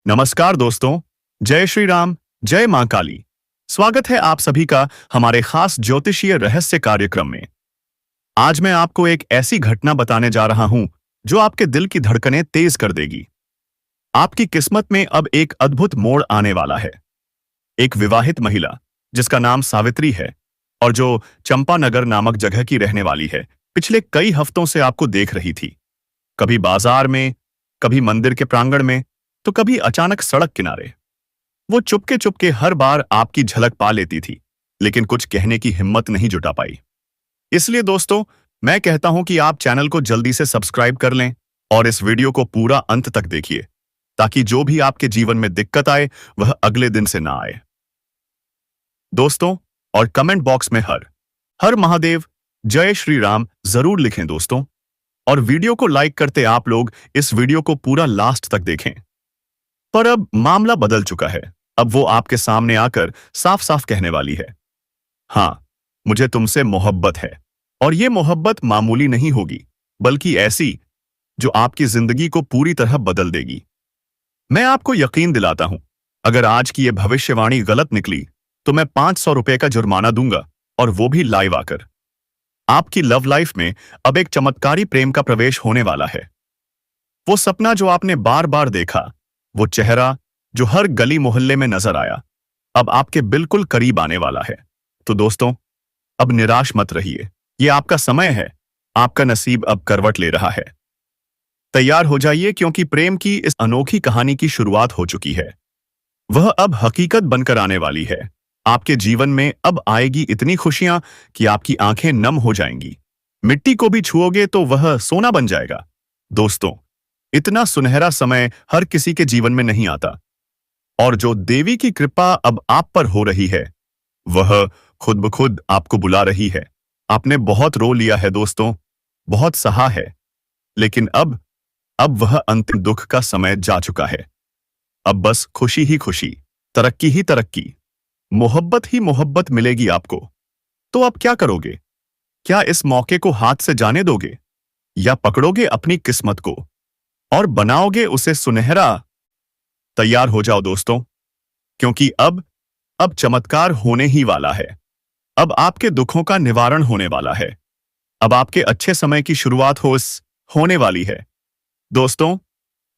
नमस्कार दोस्तों। जय श्री राम, जय मां काली। स्वागत है आप सभी का हमारे खास ज्योतिषीय रहस्य कार्यक्रम में। आज मैं आपको एक ऐसी घटना बताने जा रहा हूं जो आपके दिल की धड़कनें तेज कर देगी। आपकी किस्मत में अब एक अद्भुत मोड़ आने वाला है। एक विवाहित महिला जिसका नाम सावित्री है और जो चंपानगर नामक जगह की रहने वाली है, पिछले कई हफ्तों से आपको देख रही थी। कभी बाजार में, कभी मंदिर के प्रांगण में, तो कभी अचानक सड़क किनारे। वो चुपके चुपके हर बार आपकी झलक पा लेती थी, लेकिन कुछ कहने की हिम्मत नहीं जुटा पाई। इसलिए दोस्तों, मैं कहता हूं कि आप चैनल को जल्दी से सब्सक्राइब कर लें और इस वीडियो को पूरा अंत तक देखिए, ताकि जो भी आपके जीवन में दिक्कत आए वह अगले दिन से ना आए। दोस्तों, और कमेंट बॉक्स में हर हर महादेव, जय श्री राम जरूर लिखें दोस्तों। और वीडियो को लाइक करते आप लोग इस वीडियो को पूरा लास्ट तक देखें। पर अब मामला बदल चुका है। अब वो आपके सामने आकर साफ साफ कहने वाली है, हाँ, मुझे तुमसे मोहब्बत है। और ये मोहब्बत मामूली नहीं होगी, बल्कि ऐसी जो आपकी जिंदगी को पूरी तरह बदल देगी। मैं आपको यकीन दिलाता हूं, अगर आज की ये भविष्यवाणी गलत निकली तो मैं 500 रुपए का जुर्माना दूंगा, और वो भी लाइव आकर। आपकी लव लाइफ में अब एक चमत्कारी प्रेम का प्रवेश होने वाला है। वो सपना जो आपने बार बार देखा, वो चेहरा जो हर गली मोहल्ले में नजर आया, अब आपके बिल्कुल करीब आने वाला है। तो दोस्तों, अब निराश मत रहिए। ये आपका समय है। आपका नसीब अब करवट ले रहा है। तैयार हो जाइए, क्योंकि प्रेम की इस अनोखी कहानी की शुरुआत हो चुकी है। वह अब हकीकत बनकर आने वाली है। आपके जीवन में अब आएगी इतनी खुशियां कि आपकी आंखें नम हो जाएंगी। मिट्टी को भी छुओगे तो वह सोना बन जाएगा। दोस्तों, इतना सुनहरा समय हर किसी के जीवन में नहीं आता। और जो देवी की कृपा अब आप पर हो रही है, वह खुद ब खुद आपको बुला रही है। आपने बहुत रो लिया है दोस्तों, बहुत सहा है, लेकिन अब वह अंतिम दुख का समय जा चुका है। अब बस खुशी ही खुशी, तरक्की ही तरक्की, मोहब्बत ही मोहब्बत मिलेगी आपको। तो अब क्या करोगे? क्या इस मौके को हाथ से जाने दोगे, या पकड़ोगे अपनी किस्मत को और बनाओगे उसे सुनहरा? तैयार हो जाओ दोस्तों, क्योंकि अब चमत्कार होने ही वाला है। अब आपके दुखों का निवारण होने वाला है। अब आपके अच्छे समय की शुरुआत होने वाली है। दोस्तों,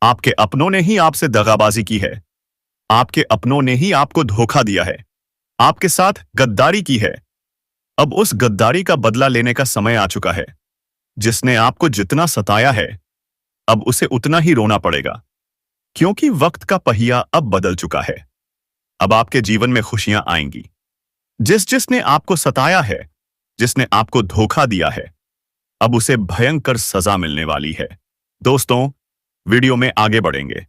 आपके अपनों ने ही आपसे दगाबाजी की है। आपके अपनों ने ही आपको धोखा दिया है, आपके साथ गद्दारी की है। अब उस गद्दारी का बदला लेने का समय आ चुका है। जिसने आपको जितना सताया है, अब उसे उतना ही रोना पड़ेगा, क्योंकि वक्त का पहिया अब बदल चुका है। अब आपके जीवन में खुशियां आएंगी। जिसने आपको सताया है, जिसने आपको धोखा दिया है, अब उसे भयंकर सजा मिलने वाली है। दोस्तों, वीडियो में आगे बढ़ेंगे,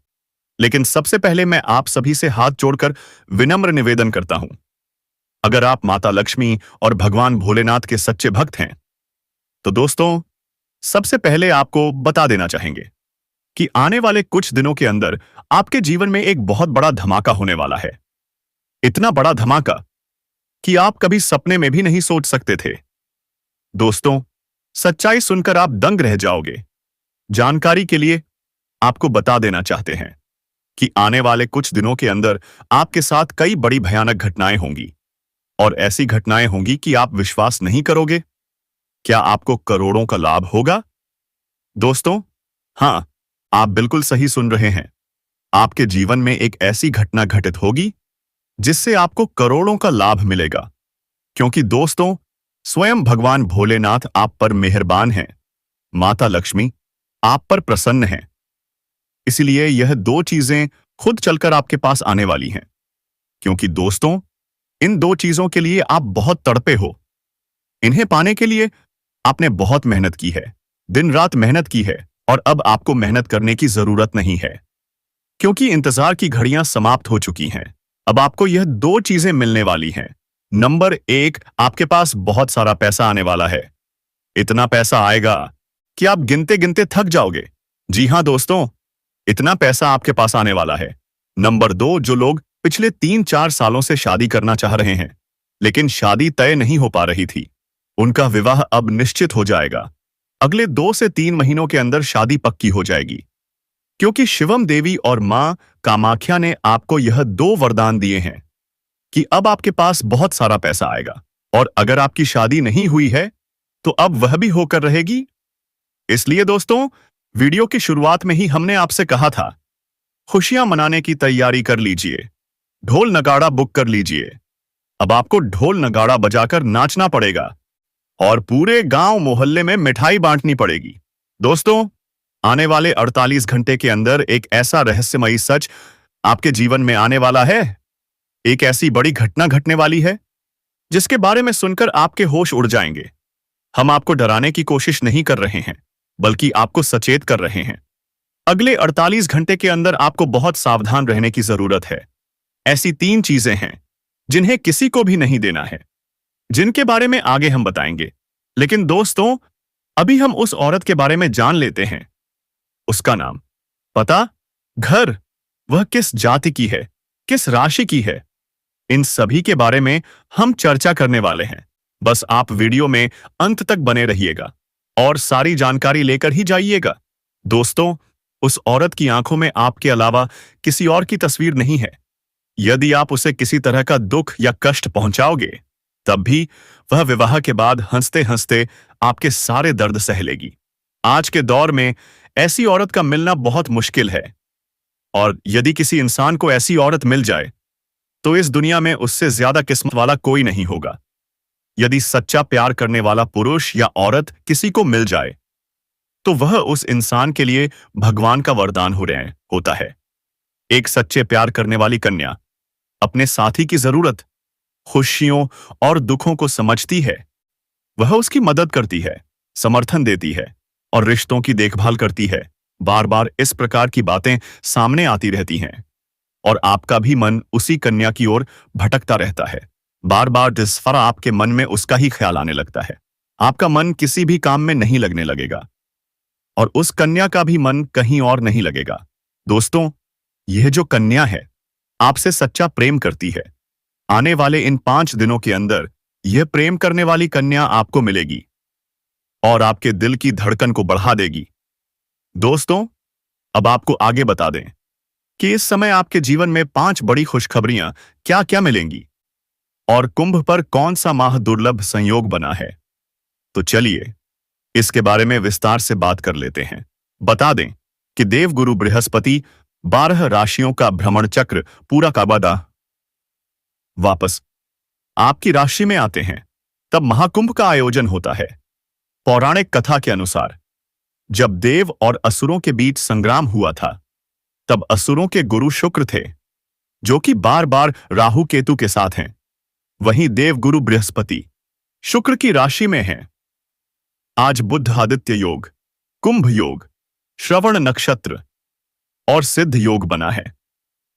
लेकिन सबसे पहले मैं आप सभी से हाथ जोड़कर विनम्र निवेदन करता हूं। अगर आप माता लक्ष्मी और भगवान भोलेनाथ के सच्चे भक्त हैं, तो दोस्तों, सबसे पहले आपको बता देना चाहेंगे कि आने वाले कुछ दिनों के अंदर आपके जीवन में एक बहुत बड़ा धमाका होने वाला है। इतना बड़ा धमाका कि आप कभी सपने में भी नहीं सोच सकते थे। दोस्तों, सच्चाई सुनकर आप दंग रह जाओगे। जानकारी के लिए आपको बता देना चाहते हैं कि आने वाले कुछ दिनों के अंदर आपके साथ कई बड़ी भयानक घटनाएं होंगी, और ऐसी घटनाएं होंगी कि आप विश्वास नहीं करोगे। क्या आपको करोड़ों का लाभ होगा? दोस्तों, हां, आप बिल्कुल सही सुन रहे हैं। आपके जीवन में एक ऐसी घटना घटित होगी जिससे आपको करोड़ों का लाभ मिलेगा, क्योंकि दोस्तों, स्वयं भगवान भोलेनाथ आप पर मेहरबान हैं। माता लक्ष्मी आप पर प्रसन्न हैं। इसलिए यह दो चीजें खुद चलकर आपके पास आने वाली हैं, क्योंकि दोस्तों, इन दो चीजों के लिए आप बहुत तड़पे हो। इन्हें पाने के लिए आपने बहुत मेहनत की है, दिन रात मेहनत की है, और अब आपको मेहनत करने की जरूरत नहीं है, क्योंकि इंतजार की घड़ियां समाप्त हो चुकी हैं। अब आपको यह दो चीजें मिलने वाली हैं। नंबर 1, आपके पास बहुत सारा पैसा आने वाला है। इतना पैसा आएगा कि आप गिनते गिनते थक जाओगे। जी हां दोस्तों, इतना पैसा आपके पास आने वाला है। नंबर 2, जो लोग पिछले 3-4 सालों से शादी करना चाह रहे हैं, लेकिन शादी तय नहीं हो पा रही थी, उनका विवाह अब निश्चित हो जाएगा। अगले 2 से 3 महीनों के अंदर शादी पक्की हो जाएगी। क्योंकि शिवम देवी और मां कामाख्या ने आपको यह दो वरदान दिए हैं कि अब आपके पास बहुत सारा पैसा आएगा, और अगर आपकी शादी नहीं हुई है तो अब वह भी होकर रहेगी। इसलिए दोस्तों, वीडियो की शुरुआत में ही हमने आपसे कहा था, खुशियां मनाने की तैयारी कर लीजिए, ढोल नगाड़ा बुक कर लीजिए। अब आपको ढोल नगाड़ा बजाकर नाचना पड़ेगा और पूरे गांव मोहल्ले में मिठाई बांटनी पड़ेगी। दोस्तों, आने वाले 48 घंटे के अंदर एक ऐसा रहस्यमयी सच आपके जीवन में आने वाला है। एक ऐसी बड़ी घटना घटने वाली है जिसके बारे में सुनकर आपके होश उड़ जाएंगे। हम आपको डराने की कोशिश नहीं कर रहे हैं, बल्कि आपको सचेत कर रहे हैं। अगले 48 घंटे के अंदर आपको बहुत सावधान रहने की जरूरत है। ऐसी 3 चीजें हैं जिन्हें किसी को भी नहीं देना है, जिनके बारे में आगे हम बताएंगे। लेकिन दोस्तों, अभी हम उस औरत के बारे में जान लेते हैं। उसका नाम, पता, घर, वह किस जाति की है, किस राशि की है, इन सभी के बारे में हम चर्चा करने वाले हैं। बस आप वीडियो में अंत तक बने रहिएगा और सारी जानकारी लेकर ही जाइएगा। दोस्तों, उस औरत की आंखों में आपके अलावा किसी और की तस्वीर नहीं है। यदि आप उसे किसी तरह का दुख या कष्ट पहुंचाओगे, तब भी वह विवाह के बाद हंसते हंसते आपके सारे दर्द सह लेगी। आज के दौर में ऐसी औरत का मिलना बहुत मुश्किल है, और यदि किसी इंसान को ऐसी औरत मिल जाए तो इस दुनिया में उससे ज्यादा किस्मत वाला कोई नहीं होगा। यदि सच्चा प्यार करने वाला पुरुष या औरत किसी को मिल जाए तो वह उस इंसान के लिए भगवान का वरदान होता है। एक सच्चे प्यार करने वाली कन्या अपने साथी की जरूरत, खुशियों और दुखों को समझती है। वह उसकी मदद करती है, समर्थन देती है और रिश्तों की देखभाल करती है। बार बार इस प्रकार की बातें सामने आती रहती हैं और आपका भी मन उसी कन्या की ओर भटकता रहता है। बार बार जिस फर आपके मन में उसका ही ख्याल आने लगता है, आपका मन किसी भी काम में नहीं लगने लगेगा और उस कन्या का भी मन कहीं और नहीं लगेगा। दोस्तों, यह जो कन्या है आपसे सच्चा प्रेम करती है। आने वाले इन 5 दिनों के अंदर यह प्रेम करने वाली कन्या आपको मिलेगी और आपके दिल की धड़कन को बढ़ा देगी। दोस्तों, अब आपको आगे बता दें कि इस समय आपके जीवन में 5 बड़ी खुशखबरियां क्या क्या मिलेंगी और कुंभ पर कौन सा माह दुर्लभ संयोग बना है। तो चलिए इसके बारे में विस्तार से बात कर लेते हैं। बता दें कि देवगुरु बृहस्पति 12 राशियों का भ्रमण चक्र पूरा का बाद वापस आपकी राशि में आते हैं, तब महाकुंभ का आयोजन होता है। पौराणिक कथा के अनुसार जब देव और असुरों के बीच संग्राम हुआ था, तब असुरों के गुरु शुक्र थे, जो कि बार बार राहु केतु के साथ हैं। वहीं देवगुरु बृहस्पति शुक्र की राशि में हैं। आज बुध आदित्य योग, कुंभ योग, श्रवण नक्षत्र और सिद्ध योग बना है।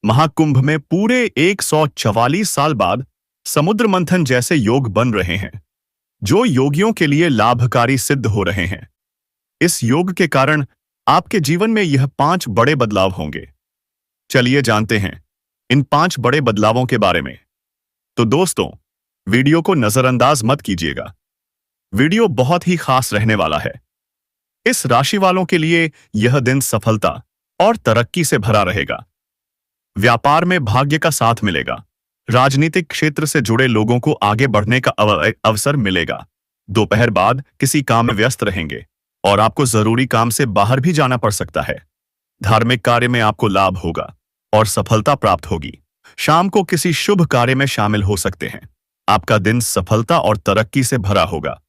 महाकुंभ में पूरे 144 साल बाद समुद्र मंथन जैसे योग बन रहे हैं, जो योगियों के लिए लाभकारी सिद्ध हो रहे हैं। इस योग के कारण आपके जीवन में यह 5 बड़े बदलाव होंगे। चलिए जानते हैं इन 5 बड़े बदलावों के बारे में। तो दोस्तों, वीडियो को नजरअंदाज मत कीजिएगा। वीडियो बहुत ही खास रहने वाला है। इस राशि वालों के लिए यह दिन सफलता और तरक्की से भरा रहेगा। व्यापार में भाग्य का साथ मिलेगा। राजनीतिक क्षेत्र से जुड़े लोगों को आगे बढ़ने का अवसर मिलेगा। दोपहर बाद किसी काम में व्यस्त रहेंगे और आपको जरूरी काम से बाहर भी जाना पड़ सकता है। धार्मिक कार्य में आपको लाभ होगा और सफलता प्राप्त होगी। शाम को किसी शुभ कार्य में शामिल हो सकते हैं। आपका दिन सफलता और तरक्की से भरा होगा।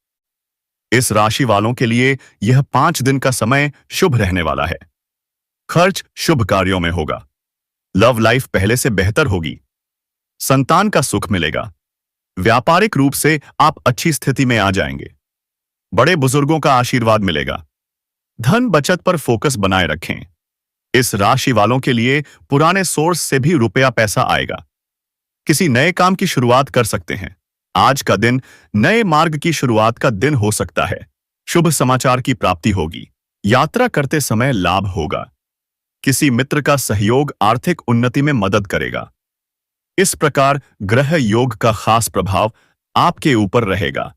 इस राशि वालों के लिए यह 5 दिन का समय शुभ रहने वाला है। खर्च शुभ कार्यों में होगा। लव लाइफ पहले से बेहतर होगी। संतान का सुख मिलेगा। व्यापारिक रूप से आप अच्छी स्थिति में आ जाएंगे। बड़े बुजुर्गों का आशीर्वाद मिलेगा। धन बचत पर फोकस बनाए रखें। इस राशि वालों के लिए पुराने सोर्स से भी रुपया पैसा आएगा। किसी नए काम की शुरुआत कर सकते हैं। आज का दिन नए मार्ग की शुरुआत का दिन हो सकता है। शुभ समाचार की प्राप्ति होगी। यात्रा करते समय लाभ होगा। किसी मित्र का सहयोग आर्थिक उन्नति में मदद करेगा। इस प्रकार ग्रह योग का खास प्रभाव आपके ऊपर रहेगा।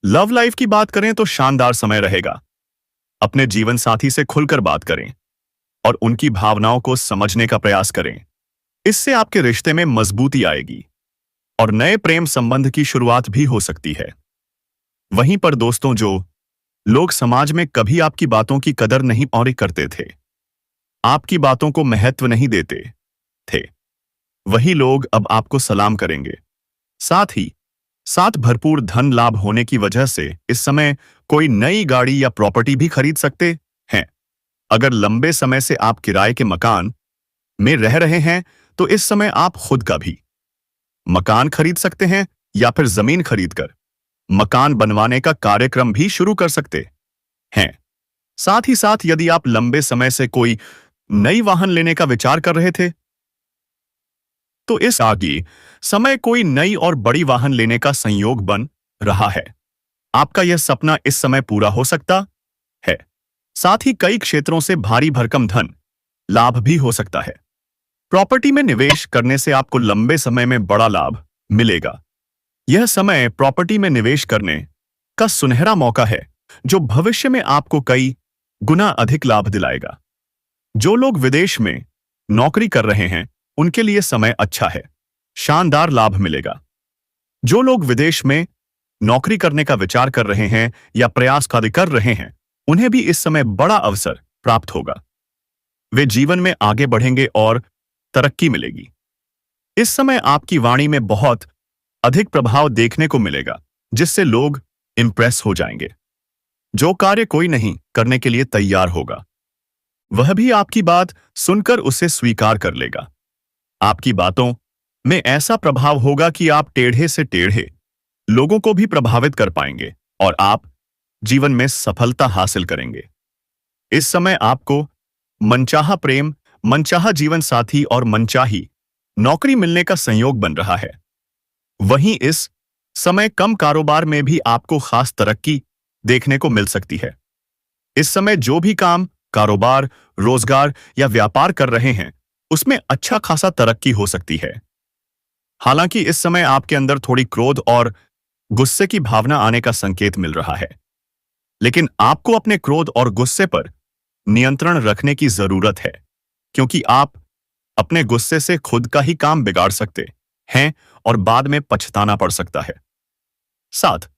लव लाइफ की बात करें तो शानदार समय रहेगा। अपने जीवन साथी से खुलकर बात करें। और उनकी भावनाओं को समझने का प्रयास करें। इससे आपके रिश्ते में मजबूती आएगी और नए प्रेम संबंध की शुरुआत भी हो सकती है। वहीं पर दोस्तों, जो लोग समाज में कभी आपकी बातों की कदर नहीं और करते थे, आपकी बातों को महत्व नहीं देते थे, वही लोग अब आपको सलाम करेंगे। साथ ही साथ भरपूर धन लाभ होने की वजह से इस समय कोई नई गाड़ी या प्रॉपर्टी भी खरीद सकते हैं। अगर लंबे समय से आप किराए के मकान में रह रहे हैं तो इस समय आप खुद का भी मकान खरीद सकते हैं या फिर जमीन खरीदकर मकान बनवाने का कार्यक्रम भी शुरू कर सकते हैं। साथ ही साथ यदि आप लंबे समय से कोई नई वाहन लेने का विचार कर रहे थे तो इस आगे समय कोई नई और बड़ी वाहन लेने का संयोग बन रहा है। आपका यह सपना इस समय पूरा हो सकता है। साथ ही कई क्षेत्रों से भारी भरकम धन लाभ भी हो सकता है। प्रॉपर्टी में निवेश करने से आपको लंबे समय में बड़ा लाभ मिलेगा। यह समय प्रॉपर्टी में निवेश करने का सुनहरा मौका है जो भविष्य में आपको कई गुना अधिक लाभ दिलाएगा। जो लोग विदेश में नौकरी कर रहे हैं उनके लिए समय अच्छा है, शानदार लाभ मिलेगा। जो लोग विदेश में नौकरी करने का विचार कर रहे हैं या प्रयास कर रहे हैं उन्हें भी इस समय बड़ा अवसर प्राप्त होगा। वे जीवन में आगे बढ़ेंगे और तरक्की मिलेगी। इस समय आपकी वाणी में बहुत अधिक प्रभाव देखने को मिलेगा जिससे लोग इंप्रेस हो जाएंगे। जो कार्य कोई नहीं करने के लिए तैयार होगा वह भी आपकी बात सुनकर उसे स्वीकार कर लेगा। आपकी बातों में ऐसा प्रभाव होगा कि आप टेढ़े से टेढ़े लोगों को भी प्रभावित कर पाएंगे और आप जीवन में सफलता हासिल करेंगे। इस समय आपको मनचाहा प्रेम, मनचाहा जीवन साथी और मनचाही नौकरी मिलने का संयोग बन रहा है। वहीं इस समय कम कारोबार में भी आपको खास तरक्की देखने को मिल सकती है। इस समय जो भी काम, कारोबार, रोजगार या व्यापार कर रहे हैं उसमें अच्छा खासा तरक्की हो सकती है। हालांकि इस समय आपके अंदर थोड़ी क्रोध और गुस्से की भावना आने का संकेत मिल रहा है, लेकिन आपको अपने क्रोध और गुस्से पर नियंत्रण रखने की जरूरत है क्योंकि आप अपने गुस्से से खुद का ही काम बिगाड़ सकते हैं और बाद में पछताना पड़ सकता है। साथ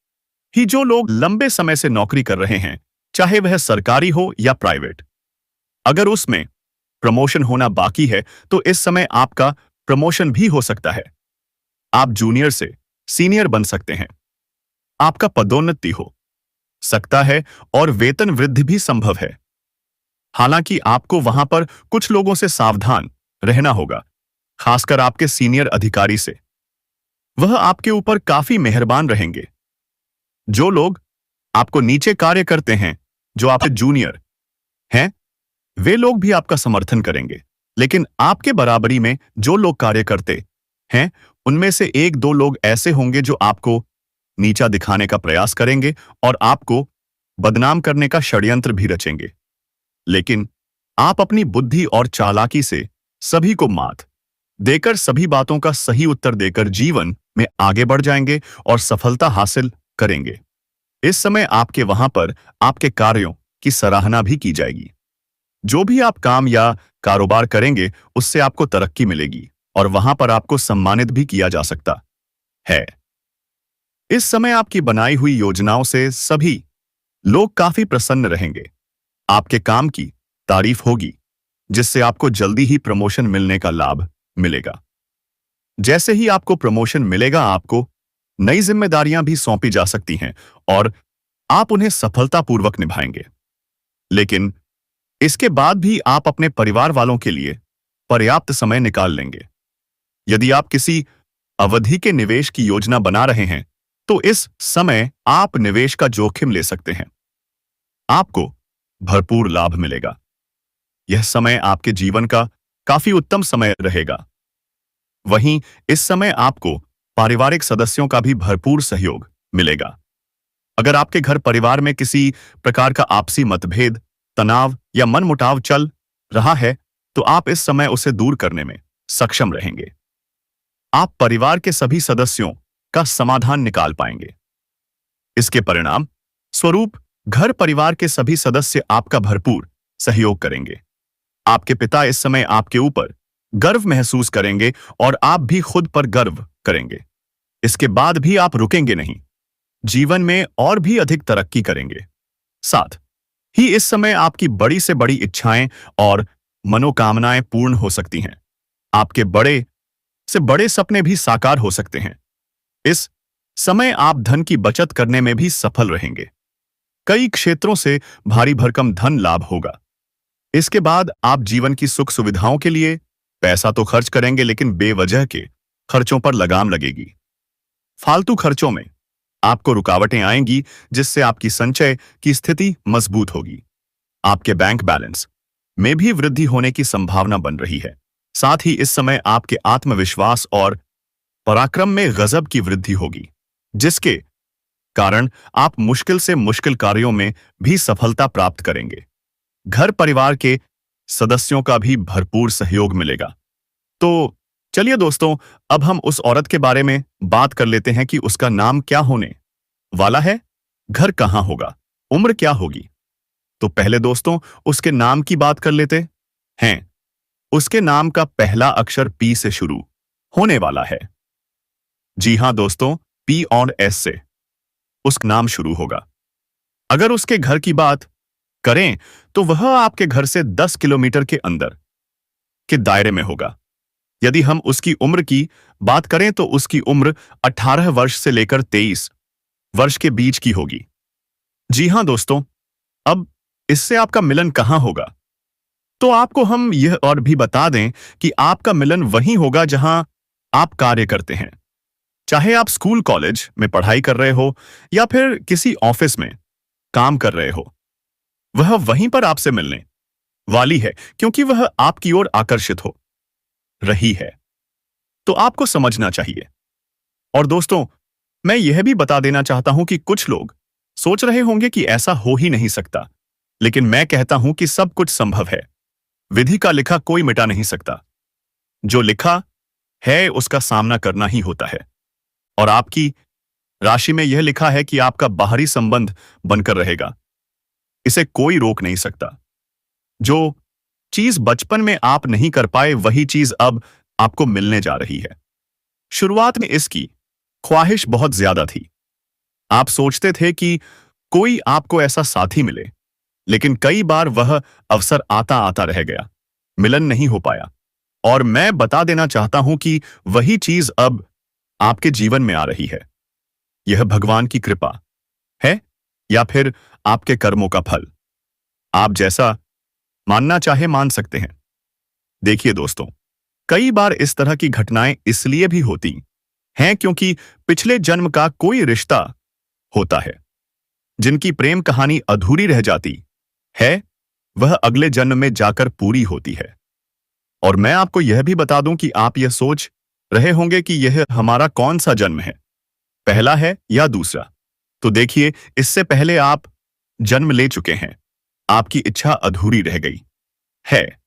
ही जो लोग लंबे समय से नौकरी कर रहे हैं, चाहे वह सरकारी हो या प्राइवेट, अगर उसमें प्रमोशन होना बाकी है तो इस समय आपका प्रमोशन भी हो सकता है। आप जूनियर से सीनियर बन सकते हैं। आपका पदोन्नति हो सकता है और वेतन वृद्धि भी संभव है। हालांकि आपको वहां पर कुछ लोगों से सावधान रहना होगा, खासकर आपके सीनियर अधिकारी से। वह आपके ऊपर काफी मेहरबान रहेंगे। जो लोग आपको नीचे कार्य करते हैं, जो आपके जूनियर हैं, वे लोग भी आपका समर्थन करेंगे, लेकिन आपके बराबरी में जो लोग कार्य करते हैं उनमें से एक दो लोग ऐसे होंगे जो आपको नीचा दिखाने का प्रयास करेंगे और आपको बदनाम करने का षड्यंत्र भी रचेंगे। लेकिन आप अपनी बुद्धि और चालाकी से सभी को मात देकर, सभी बातों का सही उत्तर देकर जीवन में आगे बढ़ जाएंगे और सफलता हासिल करेंगे। इस समय आपके वहां पर आपके कार्यों की सराहना भी की जाएगी। जो भी आप काम या कारोबार करेंगे उससे आपको तरक्की मिलेगी और वहां पर आपको सम्मानित भी किया जा सकता है। इस समय आपकी बनाई हुई योजनाओं से सभी लोग काफी प्रसन्न रहेंगे। आपके काम की तारीफ होगी जिससे आपको जल्दी ही प्रमोशन मिलने का लाभ मिलेगा। जैसे ही आपको प्रमोशन मिलेगा आपको नई जिम्मेदारियां भी सौंपी जा सकती हैं और आप उन्हें सफलतापूर्वक निभाएंगे। लेकिन इसके बाद भी आप अपने परिवार वालों के लिए पर्याप्त समय निकाल लेंगे। यदि आप किसी अवधि के निवेश की योजना बना रहे हैं तो इस समय आप निवेश का जोखिम ले सकते हैं। आपको भरपूर लाभ मिलेगा। यह समय आपके जीवन का काफी उत्तम समय रहेगा। वहीं इस समय आपको पारिवारिक सदस्यों का भी भरपूर सहयोग मिलेगा। अगर आपके घर परिवार में किसी प्रकार का आपसी मतभेद, तनाव या मनमुटाव चल रहा है तो आप इस समय उसे दूर करने में सक्षम रहेंगे। आप परिवार के सभी सदस्यों का समाधान निकाल पाएंगे। इसके परिणाम स्वरूप घर परिवार के सभी सदस्य आपका भरपूर सहयोग करेंगे। आपके पिता इस समय आपके ऊपर गर्व महसूस करेंगे और आप भी खुद पर गर्व करेंगे। इसके बाद भी आप रुकेंगे नहीं, जीवन में और भी अधिक तरक्की करेंगे। साथ ही इस समय आपकी बड़ी से बड़ी इच्छाएं और मनोकामनाएं पूर्ण हो सकती हैं। आपके बड़े से बड़े सपने भी साकार हो सकते हैं। इस समय आप धन की बचत करने में भी सफल रहेंगे। कई क्षेत्रों से भारी भरकम धन लाभ होगा। इसके बाद आप जीवन की सुख सुविधाओं के लिए पैसा तो खर्च करेंगे, लेकिन बेवजह के खर्चों पर लगाम लगेगी। फालतू खर्चों में आपको रुकावटें आएंगी, जिससे आपकी संचय की स्थिति मजबूत होगी। आपके बैंक बैलेंस में भी वृद्धि होने की संभावना बन रही है। साथ ही इस समय आपके आत्मविश्वास और पराक्रम में गजब की वृद्धि होगी, जिसके कारण आप मुश्किल से मुश्किल कार्यों में भी सफलता प्राप्त करेंगे। घर परिवार के सदस्यों का भी भरपूर सहयोग मिलेगा। तो चलिए दोस्तों, अब हम उस औरत के बारे में बात कर लेते हैं कि उसका नाम क्या होने वाला है, घर कहां होगा, उम्र क्या होगी। तो पहले दोस्तों उसके नाम की बात कर लेते हैं। उसके नाम का पहला अक्षर पी से शुरू होने वाला है। जी हां दोस्तों, पी और एस से उसका नाम शुरू होगा। अगर उसके घर की बात करें तो वह आपके घर से 10 किलोमीटर के अंदर के दायरे में होगा। यदि हम उसकी उम्र की बात करें तो उसकी उम्र 18 वर्ष से लेकर 23 वर्ष के बीच की होगी। जी हां दोस्तों, अब इससे आपका मिलन कहां होगा? तो आपको हम यह और भी बता दें कि आपका मिलन वहीं होगा जहां आप कार्य करते हैं। चाहे आप स्कूल कॉलेज में पढ़ाई कर रहे हो या फिर किसी ऑफिस में काम कर रहे हो, वह वहीं पर आपसे मिलने वाली है, क्योंकि वह आपकी ओर आकर्षित हो रही है। तो आपको समझना चाहिए। और दोस्तों, मैं यह भी बता देना चाहता हूं कि कुछ लोग सोच रहे होंगे कि ऐसा हो ही नहीं सकता, लेकिन मैं कहता हूं कि सब कुछ संभव है। विधि का लिखा कोई मिटा नहीं सकता। जो लिखा है उसका सामना करना ही होता है। और आपकी राशि में यह लिखा है कि आपका बाहरी संबंध बनकर रहेगा। इसे कोई रोक नहीं सकता। जो चीज बचपन में आप नहीं कर पाए, वही चीज अब आपको मिलने जा रही है। शुरुआत में इसकी ख्वाहिश बहुत ज्यादा थी। आप सोचते थे कि कोई आपको ऐसा साथी मिले, लेकिन कई बार वह अवसर आता आता रह गया, मिलन नहीं हो पाया। और मैं बता देना चाहता हूं कि वही चीज अब आपके जीवन में आ रही है। यह भगवान की कृपा है या फिर आपके कर्मों का फल, आप जैसा मानना चाहे मान सकते हैं। देखिए दोस्तों, कई बार इस तरह की घटनाएं इसलिए भी होती हैं क्योंकि पिछले जन्म का कोई रिश्ता होता है। जिनकी प्रेम कहानी अधूरी रह जाती है, वह अगले जन्म में जाकर पूरी होती है। और मैं आपको यह भी बता दूं कि आप यह सोच रहे होंगे कि यह हमारा कौन सा जन्म है, पहला है या दूसरा। तो देखिए, इससे पहले आप जन्म ले चुके हैं। आपकी इच्छा अधूरी रह गई है,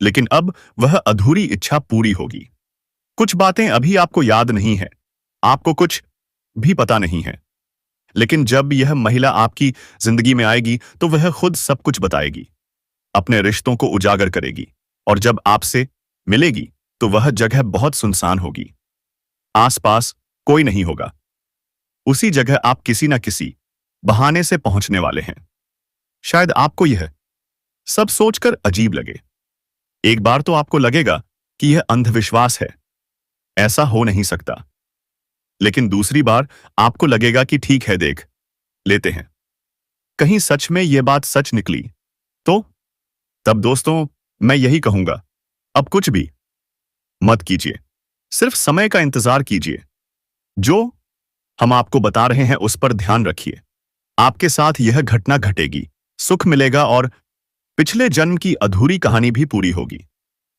लेकिन अब वह अधूरी इच्छा पूरी होगी। कुछ बातें अभी आपको याद नहीं है, आपको कुछ भी पता नहीं है, लेकिन जब यह महिला आपकी जिंदगी में आएगी तो वह खुद सब कुछ बताएगी, अपने रिश्तों को उजागर करेगी। और जब आपसे मिलेगी तो वह जगह बहुत सुनसान होगी, आसपास कोई नहीं होगा। उसी जगह आप किसी न किसी बहाने से पहुंचने वाले हैं। शायद आपको यह सब सोचकर अजीब लगे। एक बार तो आपको लगेगा कि यह अंधविश्वास है, ऐसा हो नहीं सकता। लेकिन दूसरी बार आपको लगेगा कि ठीक है, देख लेते हैं, कहीं सच में यह बात सच निकली तो। तब दोस्तों मैं यही कहूंगा, अब कुछ भी मत कीजिए, सिर्फ समय का इंतजार कीजिए। जो हम आपको बता रहे हैं उस पर ध्यान रखिए। आपके साथ यह घटना घटेगी, सुख मिलेगा और पिछले जन्म की अधूरी कहानी भी पूरी होगी।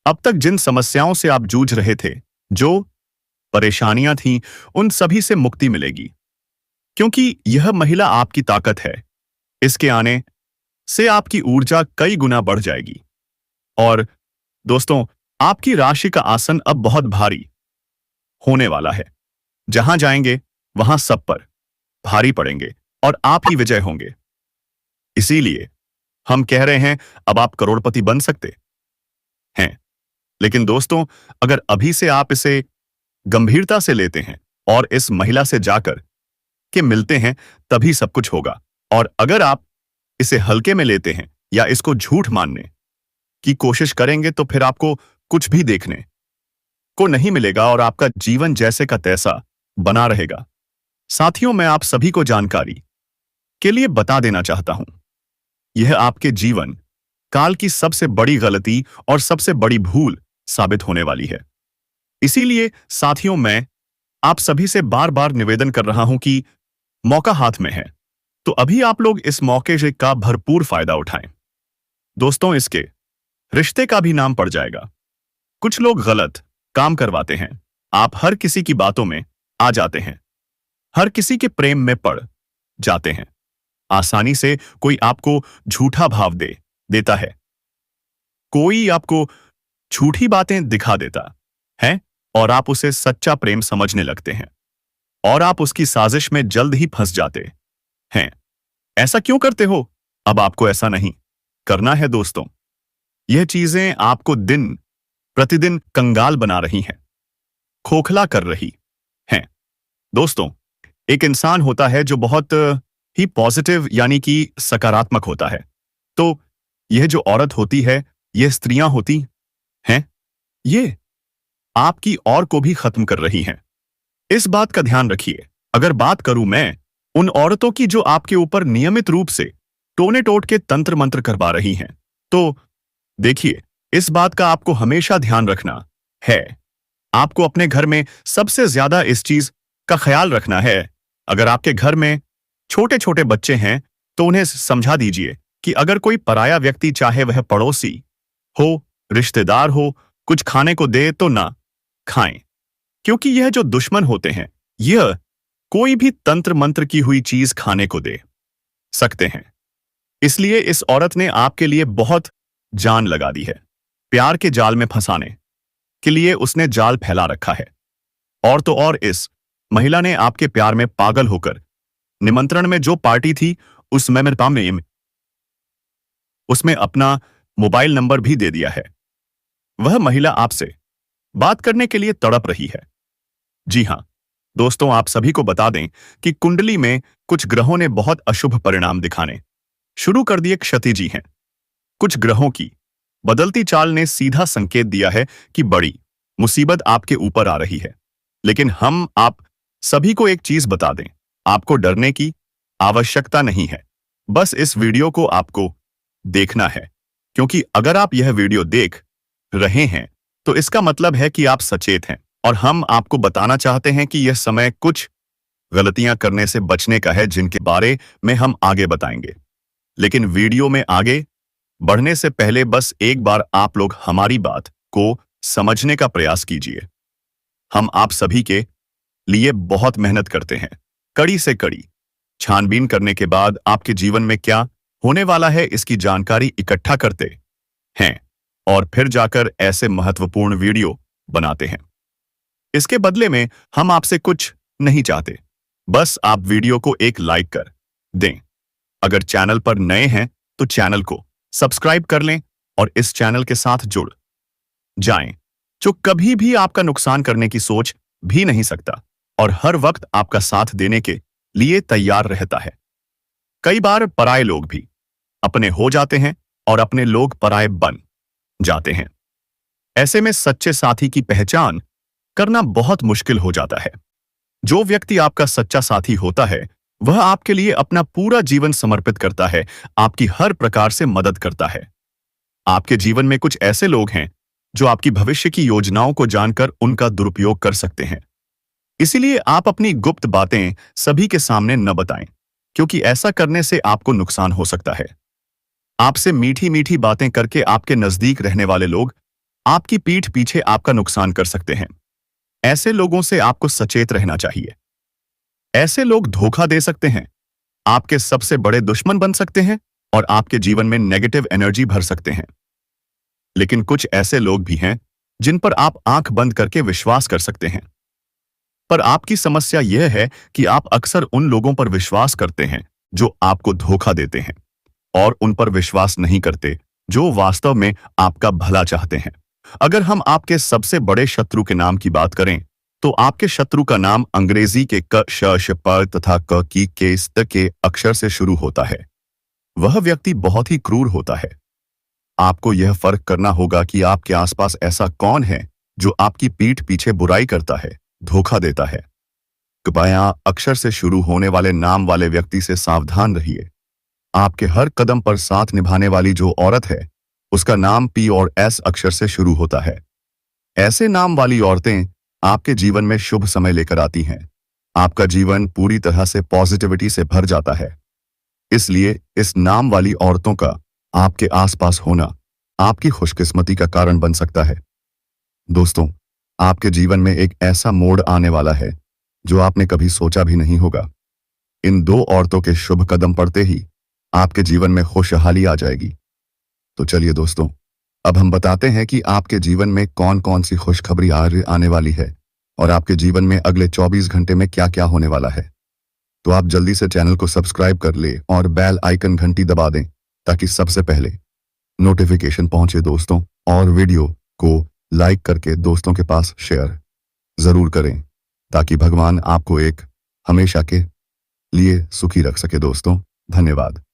अब तक जिन समस्याओं से आप जूझ रहे थे, जो परेशानियां थीं, उन सभी से मुक्ति मिलेगी, क्योंकि यह महिला आपकी ताकत है। इसके आने से आपकी ऊर्जा कई गुना बढ़ जाएगी। और दोस्तों, आपकी राशि का आसन अब बहुत भारी होने वाला है। जहां जाएंगे वहां सब पर भारी पड़ेंगे और आप ही विजय होंगे। इसीलिए हम कह रहे हैं, अब आप करोड़पति बन सकते हैं। लेकिन दोस्तों, अगर अभी से आप इसे गंभीरता से लेते हैं और इस महिला से जाकर के मिलते हैं, तभी सब कुछ होगा। और अगर आप इसे हल्के में लेते हैं या इसको झूठ मानने की कोशिश करेंगे, तो फिर आपको कुछ भी देखने को नहीं मिलेगा और आपका जीवन जैसे का तैसा बना रहेगा। साथियों, मैं आप सभी को जानकारी के लिए बता देना चाहता हूं, यह आपके जीवन काल की सबसे बड़ी गलती और सबसे बड़ी भूल साबित होने वाली है। इसीलिए साथियों, मैं आप सभी से बार बार निवेदन कर रहा हूं कि मौका हाथ में है, तो अभी आप लोग इस मौके का भरपूर फायदा उठाएं। दोस्तों, इसके रिश्ते का भी नाम पड़ जाएगा। कुछ लोग गलत काम करवाते हैं। आप हर किसी की बातों में आ जाते हैं, हर किसी के प्रेम में पड़ जाते हैं। आसानी से कोई आपको झूठा भाव देता है, कोई आपको झूठी बातें दिखा देता है और आप उसे सच्चा प्रेम समझने लगते हैं और आप उसकी साजिश में जल्द ही फंस जाते हैं। ऐसा क्यों करते हो? अब आपको ऐसा नहीं करना है दोस्तों। यह चीजें आपको दिन प्रतिदिन कंगाल बना रही हैं, खोखला कर रही हैं। दोस्तों, एक इंसान होता है जो बहुत ही पॉजिटिव यानी कि सकारात्मक होता है। तो यह जो औरत होती है, यह स्त्रियां होती हैं, ये आपकी और को भी खत्म कर रही हैं। इस बात का ध्यान रखिए। अगर बात करूं मैं उन औरतों की जो आपके ऊपर नियमित रूप से टोने टोट के तंत्र मंत्र करवा रही हैं, तो देखिए, इस बात का आपको हमेशा ध्यान रखना है। आपको अपने घर में सबसे ज्यादा इस चीज का ख्याल रखना है। अगर आपके घर में छोटे छोटे बच्चे हैं, तो उन्हें समझा दीजिए कि अगर कोई पराया व्यक्ति, चाहे वह पड़ोसी हो, रिश्तेदार हो, कुछ खाने को दे तो ना खाएं, क्योंकि यह जो दुश्मन होते हैं, यह कोई भी तंत्र मंत्र की हुई चीज खाने को दे सकते हैं। इसलिए इस औरत ने आपके लिए बहुत जान लगा दी है। प्यार के जाल में फंसाने के लिए उसने जाल फैला रखा है। और तो और, इस महिला ने आपके प्यार में पागल होकर निमंत्रण में जो पार्टी थी, उसमें अपना मोबाइल नंबर भी दे दिया है। वह महिला आपसे बात करने के लिए तड़प रही है। जी हां दोस्तों, आप सभी को बता दें कि कुंडली में कुछ ग्रहों ने बहुत अशुभ परिणाम दिखाने शुरू कर दिए। क्षतिजी हैं। कुछ ग्रहों की बदलती चाल ने सीधा संकेत दिया है कि बड़ी मुसीबत आपके ऊपर आ रही है। लेकिन हम आप सभी को एक चीज बता दें, आपको डरने की आवश्यकता नहीं है। बस इस वीडियो को आपको देखना है, क्योंकि अगर आप यह वीडियो देख रहे हैं, तो इसका मतलब है कि आप सचेत हैं और हम आपको बताना चाहते हैं कि यह समय कुछ गलतियां करने से बचने का है, जिनके बारे में हम आगे बताएंगे। लेकिन वीडियो में आगे बढ़ने से पहले बस एक बार आप लोग हमारी बात को समझने का प्रयास कीजिए। हम आप सभी के लिए बहुत मेहनत करते हैं, कड़ी से कड़ी छानबीन करने के बाद आपके जीवन में क्या होने वाला है, इसकी जानकारी इकट्ठा करते हैं और फिर जाकर ऐसे महत्वपूर्ण वीडियो बनाते हैं। इसके बदले में हम आपसे कुछ नहीं चाहते, बस आप वीडियो को एक लाइक कर दें। अगर चैनल पर नए हैं तो चैनल को सब्सक्राइब कर लें और इस चैनल के साथ जुड़ जाएं, जो कभी भी आपका नुकसान करने की सोच भी नहीं सकता और हर वक्त आपका साथ देने के लिए तैयार रहता है। कई बार पराये लोग भी अपने हो जाते हैं और अपने लोग पराये बन जाते हैं। ऐसे में सच्चे साथी की पहचान करना बहुत मुश्किल हो जाता है। जो व्यक्ति आपका सच्चा साथी होता है, वह आपके लिए अपना पूरा जीवन समर्पित करता है, आपकी हर प्रकार से मदद करता है। आपके जीवन में कुछ ऐसे लोग हैं जो आपकी भविष्य की योजनाओं को जानकर उनका दुरुपयोग कर सकते हैं। इसीलिए आप अपनी गुप्त बातें सभी के सामने न बताएं, क्योंकि ऐसा करने से आपको नुकसान हो सकता है। आपसे मीठी मीठी बातें करके आपके नजदीक रहने वाले लोग आपकी पीठ पीछे आपका नुकसान कर सकते हैं। ऐसे लोगों से आपको सचेत रहना चाहिए। ऐसे लोग धोखा दे सकते हैं, आपके सबसे बड़े दुश्मन बन सकते हैं और आपके जीवन में नेगेटिव एनर्जी भर सकते हैं। लेकिन कुछ ऐसे लोग भी हैं जिन पर आप आंख बंद करके विश्वास कर सकते हैं। पर आपकी समस्या यह है कि आप अक्सर उन लोगों पर विश्वास करते हैं जो आपको धोखा देते हैं और उन पर विश्वास नहीं करते जो वास्तव में आपका भला चाहते हैं। अगर हम आपके सबसे बड़े शत्रु के नाम की बात करें, तो आपके शत्रु का नाम अंग्रेजी के क, श, श, प तथा क, की, के, स्त के अक्षर से शुरू होता है। वह व्यक्ति बहुत ही क्रूर होता है। आपको यह फर्क करना होगा कि आपके आसपास ऐसा कौन है जो आपकी पीठ पीछे बुराई करता है, धोखा देता है। कृपया अक्षर से शुरू होने वाले नाम वाले व्यक्ति से सावधान रहिए। आपके हर कदम पर साथ निभाने वाली जो औरत है, उसका नाम पी और एस अक्षर से शुरू होता है। ऐसे नाम वाली औरतें आपके जीवन में शुभ समय लेकर आती हैं। आपका जीवन पूरी तरह से पॉजिटिविटी से भर जाता है। इसलिए इस नाम वाली औरतों का आपके आसपास होना आपकी खुशकिस्मती का कारण बन सकता है। दोस्तों, आपके जीवन में एक ऐसा मोड़ आने वाला है जो आपने कभी सोचा भी नहीं होगा। इन दो औरतों के शुभ कदम पड़ते ही आपके जीवन में खुशहाली आ जाएगी। तो चलिए दोस्तों, अब हम बताते हैं कि आपके जीवन में कौन कौन सी खुशखबरी आने वाली है और आपके जीवन में अगले 24 घंटे में क्या क्या होने वाला है। तो आप जल्दी से चैनल को सब्सक्राइब कर ले और बेल आइकन घंटी दबा दें ताकि सबसे पहले नोटिफिकेशन पहुंचे दोस्तों। और वीडियो को लाइक करके दोस्तों के पास शेयर जरूर करें ताकि भगवान आपको एक हमेशा के लिए सुखी रख सके दोस्तों। धन्यवाद।